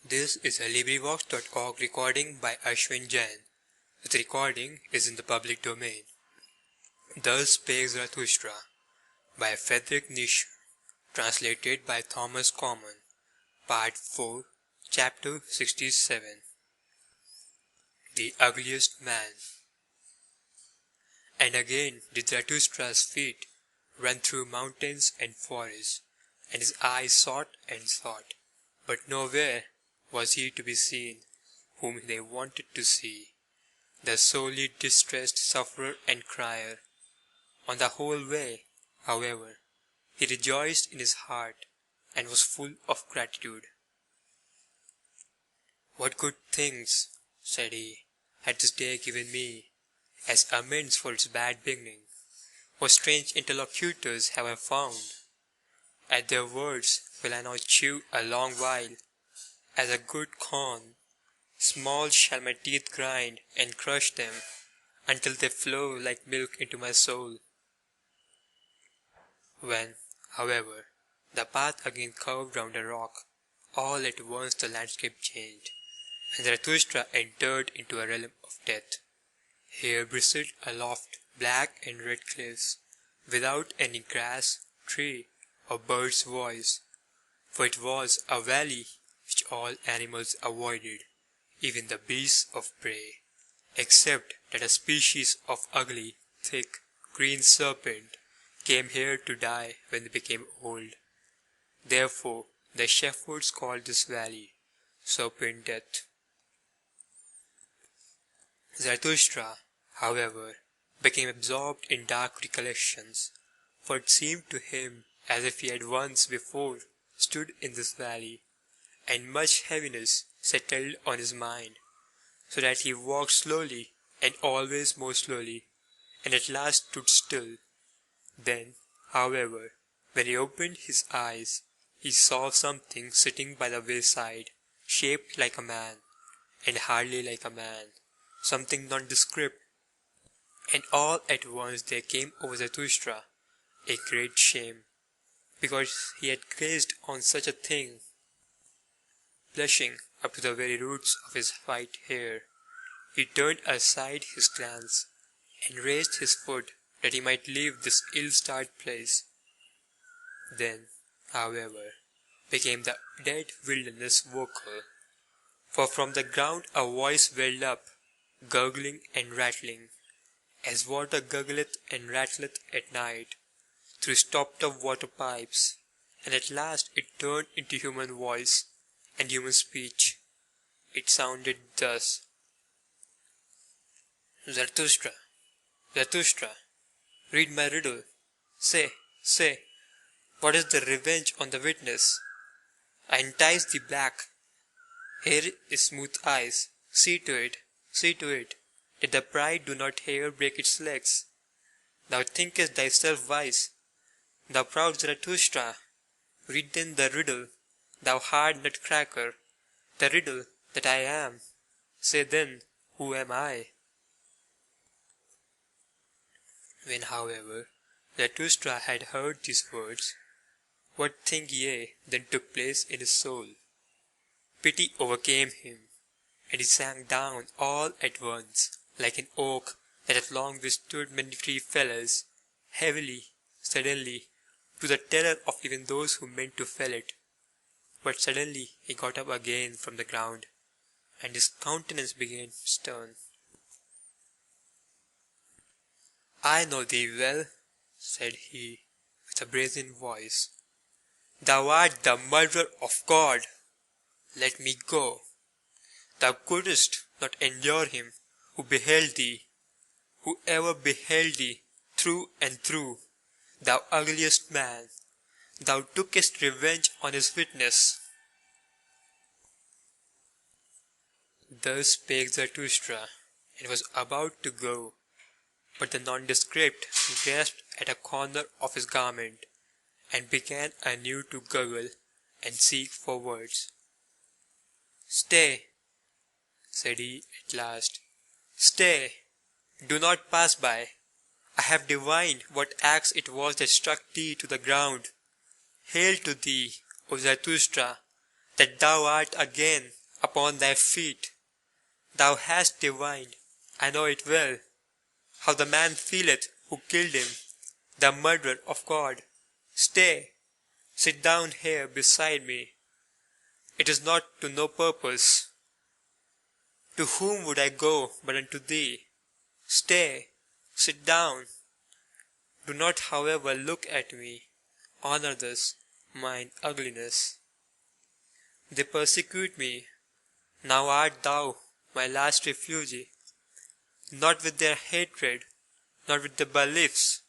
This is a LibriVox.org recording by Ashwin Jain. The recording is in the public domain. Thus Spake Zarathustra by Friedrich Nietzsche, translated by Thomas Common. Part 4, Chapter 67. The Ugliest Man. And again did Zarathustra's feet run through mountains and forests, and his eyes sought and sought, but nowhere was he to be seen whom they wanted to see, the sorely distressed sufferer and crier. On the whole way, however, he rejoiced in his heart and was full of gratitude. "What good things," said he, "had this day given me as amends for its bad beginning? What strange interlocutors have I found? At their words will I now chew a long while, as a good corn. Small shall my teeth grind and crush them, until they flow like milk into my soul." When, however, the path again curved round a rock, all at once the landscape changed, and Zarathustra entered into a realm of death. Here bristled aloft black and red cliffs, without any grass, tree, or bird's voice, for it was a valley which all animals avoided, even the beasts of prey, except that a species of ugly, thick, green serpent came here to die when they became old. Therefore the shepherds called this valley Serpent Death. Zarathustra, however, became absorbed in dark recollections, for it seemed to him as if he had once before stood in this valley, and much heaviness settled on his mind, so that he walked slowly and always more slowly, and at last stood still. Then, however, when he opened his eyes, he saw something sitting by the wayside, shaped like a man, and hardly like a man, something nondescript. And all at once there came over Zarathustra a great shame, because he had gazed on such a thing. Blushing up to the very roots of his white hair, he turned aside his glance, and raised his foot that he might leave this ill-starred place. Then, however, became the dead wilderness vocal, for from the ground a voice welled up, gurgling and rattling, as water gurgleth and rattleth at night, through stopped-up water pipes, and at last it turned into human voice and human speech. It sounded thus: "Zarathustra, Zarathustra, read my riddle. Say, what is the revenge on the witness? I entice thee black. Here is smooth ice. See to it, that the pride do not here break its legs. Thou thinkest thyself wise, thou proud Zarathustra. Read then the riddle, thou hard nutcracker, the riddle that I am. Say then, who am I?" When, however, Zarathustra had heard these words, what think ye then took place in his soul? Pity overcame him, and he sank down all at once, like an oak that hath long withstood many tree fellers, heavily, suddenly, to the terror of even those who meant to fell it. But suddenly he got up again from the ground, and his countenance became stern. "I know thee well," said he, with a brazen voice. "Thou art the murderer of God. Let me go. Thou couldst not endure him who beheld thee, who ever beheld thee through and through, thou ugliest man. Thou tookest revenge on his witness." Thus spake Zarathustra, and was about to go, but the nondescript grasped at a corner of his garment, and began anew to gurgle and seek for words. "Stay," said he at last, "stay, do not pass by. I have divined what axe it was that struck thee to the ground. Hail to thee, O Zarathustra, that thou art again upon thy feet. Thou hast divined, I know it well, how the man feeleth who killed him, the murderer of God. Stay, sit down here beside me. It is not to no purpose. To whom would I go but unto thee? Stay, sit down. Do not, however, look at me. Honor thus mine ugliness. They persecute me. Now art thou my last refuge, not with their hatred, not with their beliefs.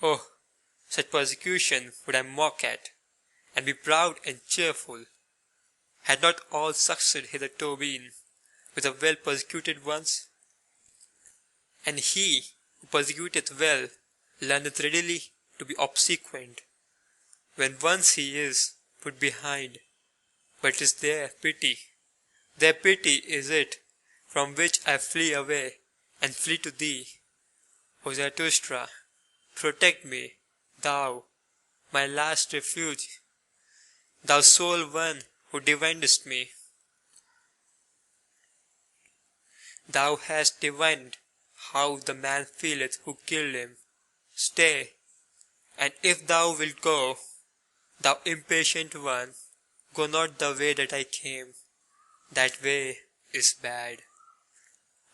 Oh, such persecution would I mock at, and be proud and cheerful. Had not all succeeded hitherto been with the well persecuted ones? And he who persecuteth well learneth readily to be obsequient, when once he is put behind. But it is their pity is it, from which I flee away, and flee to thee. O Zarathustra, protect me, thou, my last refuge, thou sole one who divinest me. Thou hast divined how the man feeleth who killed him. Stay, and if thou wilt go, thou impatient one, go not the way that I came. That way is bad.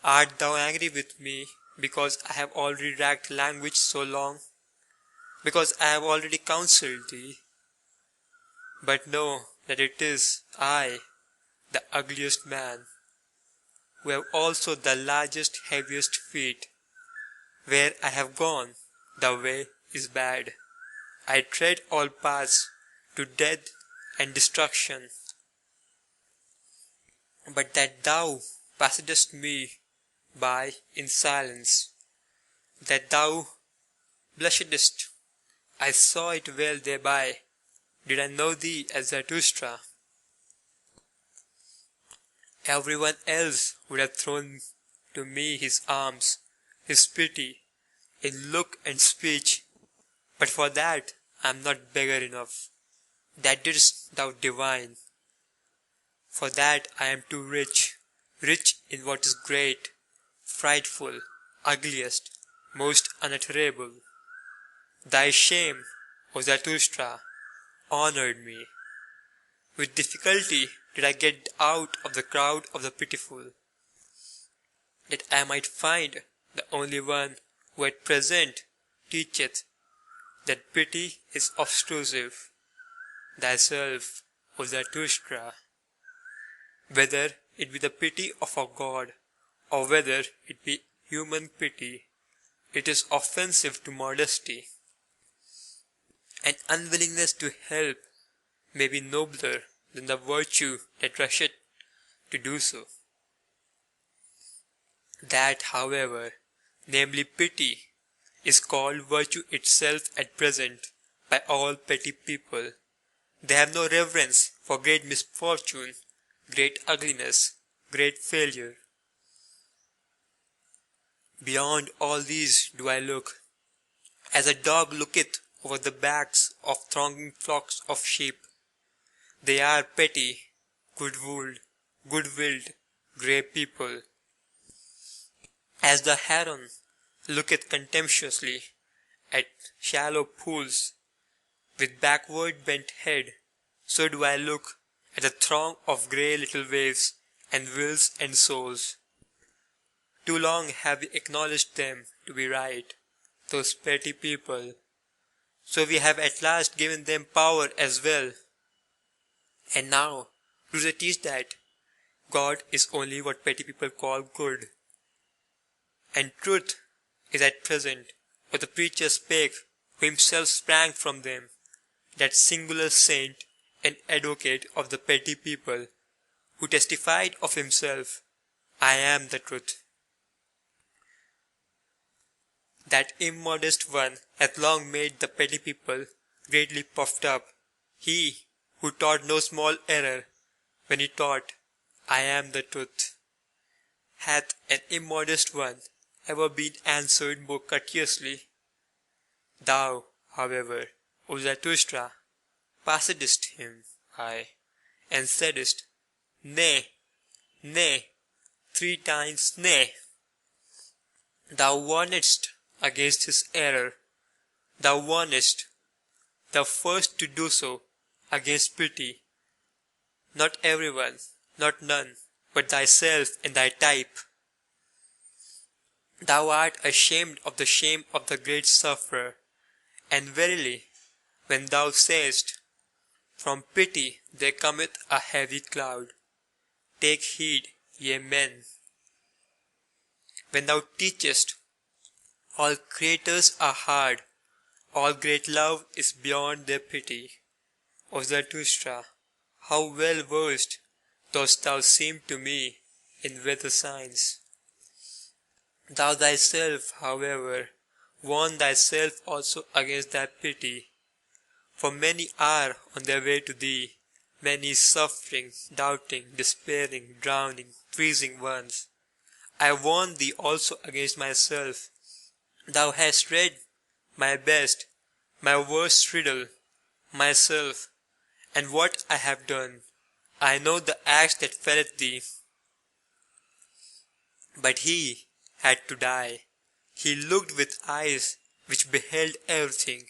Art thou angry with me because I have already racked language so long? Because I have already counselled thee? But know that it is I, the ugliest man, who have also the largest, heaviest feet. Where I have gone, the way is bad. I tread all paths to death and destruction. But that thou passedst me by in silence, that thou blushedst, I saw it well thereby, did I know thee as Zarathustra. Everyone else would have thrown to me his arms, his pity, in look and speech, but for that I am not beggar enough. That didst thou divine. For that I am too rich, rich in what is great, frightful, ugliest, most unutterable. Thy shame, O Zarathustra, honoured me. With difficulty did I get out of the crowd of the pitiful, that I might find the only one who at present teacheth that pity is obtrusive. Thyself, O Zarathustra. Whether it be the pity of a god, or whether it be human pity, it is offensive to modesty. An unwillingness to help may be nobler than the virtue that rusheth to do so. That, however, namely pity, is called virtue itself at present by all petty people. They have no reverence for great misfortune, great ugliness, great failure. Beyond all these do I look, as a dog looketh over the backs of thronging flocks of sheep. They are petty, good-willed, grey people. As the heron looketh contemptuously at shallow pools with backward bent head, so do I look at a throng of grey little waves and wills and souls. Too long have we acknowledged them to be right, those petty people, so we have at last given them power as well. And now do they teach that God is only what petty people call good, and truth is at present what the preacher spake who himself sprang from them, that singular saint and advocate of the petty people, who testified of himself, I am the truth. That immodest one hath long made the petty people greatly puffed up. He who taught no small error when he taught, I am the truth. Hath an immodest one ever been answered more courteously? Thou, however, O Zarathustra, passedst him, and saidst, Nay, Nay, 3 times nay. Thou warnedst against his error. Thou warnedst, the first to do so, against pity. Not everyone, not none, but thyself and thy type. Thou art ashamed of the shame of the great sufferer. And verily, when thou sayest, from pity there cometh a heavy cloud, take heed, ye men. When thou teachest, all creators are hard, all great love is beyond their pity. O Zarathustra, how well versed dost thou seem to me in weather signs. Thou thyself, however, warn thyself also against thy pity. For many are on their way to thee, many suffering, doubting, despairing, drowning, freezing ones. I warn thee also against myself. Thou hast read my best, my worst riddle, myself, and what I have done. I know the axe that felleth thee. But he had to die. He looked with eyes which beheld everything.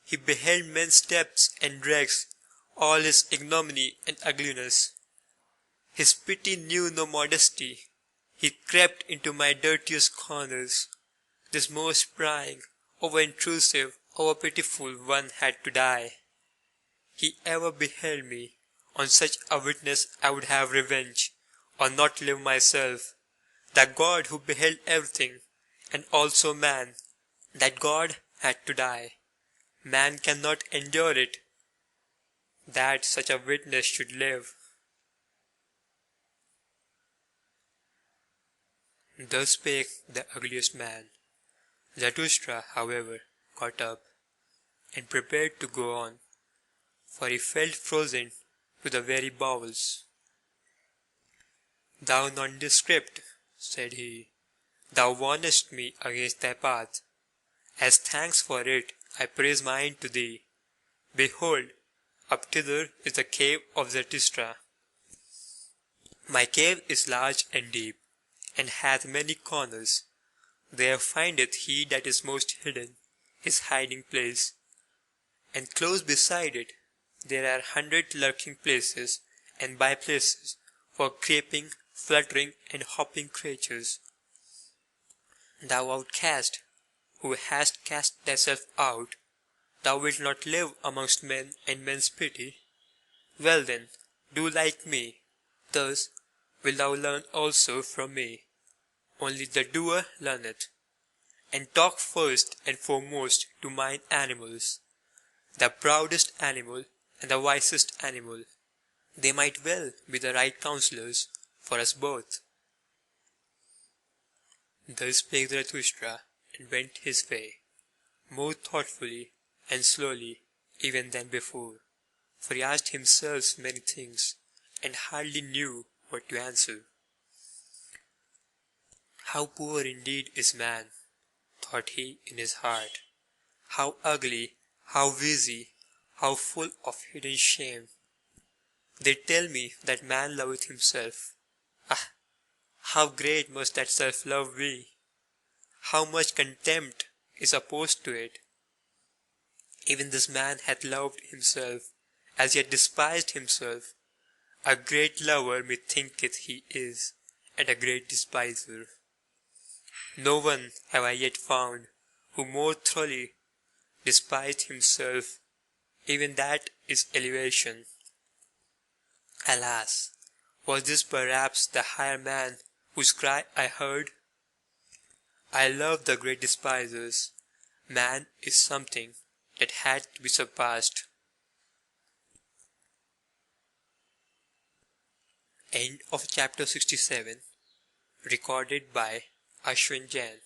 He beheld men's steps and dregs, all his ignominy and ugliness. His pity knew no modesty. He crept into my dirtiest corners. This most prying, over-intrusive, over-pitiful one had to die. He ever beheld me. On such a witness I would have revenge, or not live myself. That God who beheld everything, and also man, that God had to die. Man cannot endure it, that such a witness should live. Thus spake the ugliest man. Zarathustra, however, got up, and prepared to go on, for he felt frozen to the very bowels. Thou nondescript, said he, thou warnest me against thy path. As thanks for it, I praise mine to thee. Behold, up thither is the cave of Zarathustra. My cave is large and deep, and hath many corners. There findeth he that is most hidden, his hiding place. And close beside it there are 100 lurking places and by places for creeping, fluttering, and hopping creatures. Thou outcast, who hast cast thyself out, thou wilt not live amongst men and men's pity. Well then, do like me. Thus wilt thou learn also from me. Only the doer learneth. And talk first and foremost to mine animals, the proudest animal and the wisest animal. They might well be the right counsellors for us both. Thus spake Zarathustra, and went his way, more thoughtfully and slowly even than before, for he asked himself many things, and hardly knew what to answer. How poor indeed is man, thought he in his heart. How ugly, how wheezy, how full of hidden shame. They tell me that man loveth himself. Ah, how great must that self-love be! How much contempt is opposed to it! Even this man hath loved himself, as yet despised himself. A great lover methinketh he is, and a great despiser. No one have I yet found who more thoroughly despised himself. Even that is elevation. Alas, was this perhaps the higher man whose cry I heard? I love the great despisers. Man is something that had to be surpassed. End of chapter 67. Recorded by Ashwin Jain.